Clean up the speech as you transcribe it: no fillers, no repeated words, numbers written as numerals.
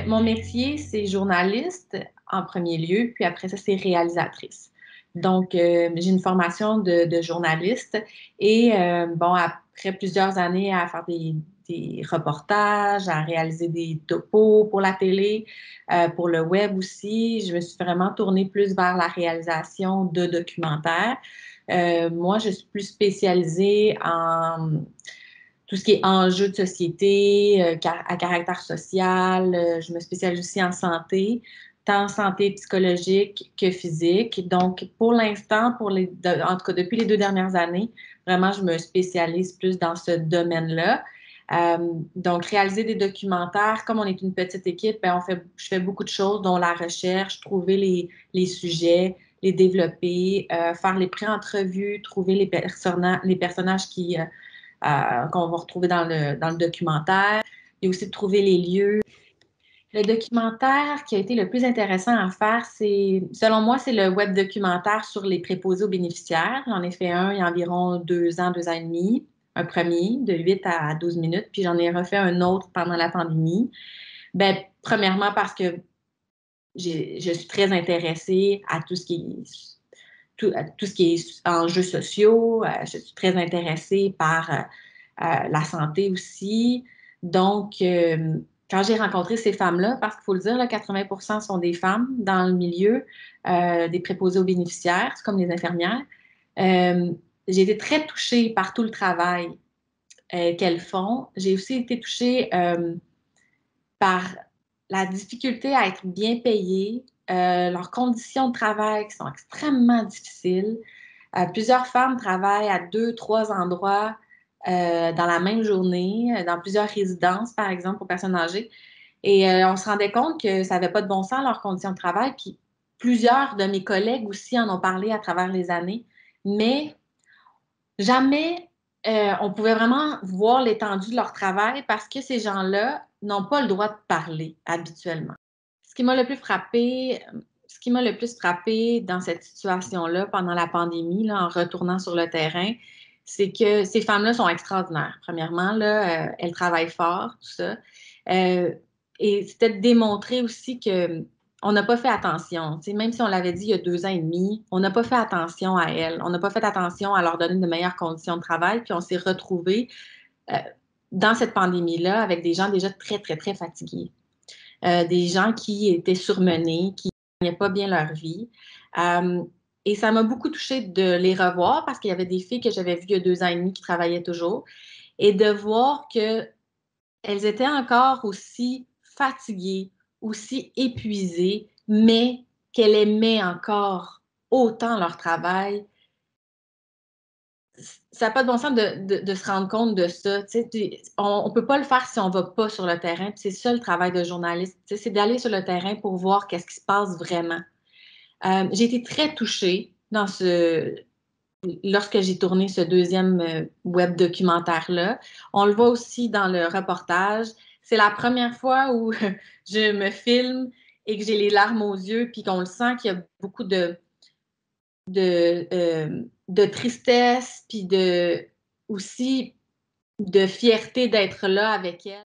Mon métier, c'est journaliste en premier lieu, puis après ça, c'est réalisatrice. Donc, j'ai une formation de journaliste et bon, après plusieurs années à faire des reportages, à réaliser des topos pour la télé, pour le web aussi, je me suis vraiment tournée plus vers la réalisation de documentaires. Moi, je suis plus spécialisée en tout ce qui est enjeux de société, à caractère social. Je me spécialise aussi en santé, tant santé psychologique que physique. Donc, pour l'instant, en tout cas depuis les 2 dernières années, vraiment, je me spécialise plus dans ce domaine-là. Donc, réaliser des documentaires, comme on est une petite équipe, ben, je fais beaucoup de choses, dont la recherche, trouver les sujets, les développer, faire les pré-entrevues, trouver les personnages qu'on va retrouver dans le documentaire, et aussi de trouver les lieux. Le documentaire qui a été le plus intéressant à faire, selon moi, c'est le web documentaire sur les préposés aux bénéficiaires. J'en ai fait un il y a environ 2 ans, 2 ans et demi, un premier de 8 à 12 minutes, puis j'en ai refait un autre pendant la pandémie. Ben, premièrement parce que je suis très intéressée à tout ce qui est enjeux sociaux. Je suis très intéressée par la santé aussi. Donc, quand j'ai rencontré ces femmes-là, parce qu'il faut le dire, là, 80% sont des femmes dans le milieu des préposés aux bénéficiaires, c'est comme les infirmières. Euh, j'ai été très touchée par tout le travail qu'elles font. J'ai aussi été touchée par la difficulté à être bien payées, leurs conditions de travail qui sont extrêmement difficiles. Plusieurs femmes travaillent à 2, 3 endroits dans la même journée, dans plusieurs résidences, par exemple, pour personnes âgées. Et on se rendait compte que ça n'avait pas de bon sens, leurs conditions de travail. Puis plusieurs de mes collègues aussi en ont parlé à travers les années. Mais jamais on pouvait vraiment voir l'étendue de leur travail parce que ces gens-là n'ont pas le droit de parler habituellement. Ce qui m'a le plus frappé, ce qui m'a le plus frappé dans cette situation-là pendant la pandémie, là, en retournant sur le terrain, c'est que ces femmes-là sont extraordinaires. Premièrement, là, elles travaillent fort, tout ça. Euh, et c'était de démontrer aussi que on n'a pas fait attention. Tu sais, même si on l'avait dit il y a 2 ans et demi, on n'a pas fait attention à elles. On n'a pas fait attention à leur donner de meilleures conditions de travail. Puis on s'est retrouvés euh, dans cette pandémie-là avec des gens déjà très, très, très fatigués. Des gens qui étaient surmenés, qui ne gagnaient pas bien leur vie. Euh, et ça m'a beaucoup touchée de les revoir parce qu'il y avait des filles que j'avais vues il y a 2 ans et demi qui travaillaient toujours et de voir qu'elles étaient encore aussi fatiguées, aussi épuisées, mais qu'elles aimaient encore autant leur travail. Ça n'a pas de bon sens de se rendre compte de ça. Tu sais, on ne peut pas le faire si on ne va pas sur le terrain. C'est ça le travail de journaliste. Tu sais, c'est d'aller sur le terrain pour voir qu'est-ce qui se passe vraiment. J'ai été très touchée lorsque j'ai tourné ce deuxième web documentaire-là. On le voit aussi dans le reportage. C'est la première fois où je me filme et que j'ai les larmes aux yeux, puis qu'on le sent qu'il y a beaucoup de tristesse, puis aussi de fierté d'être là avec elle.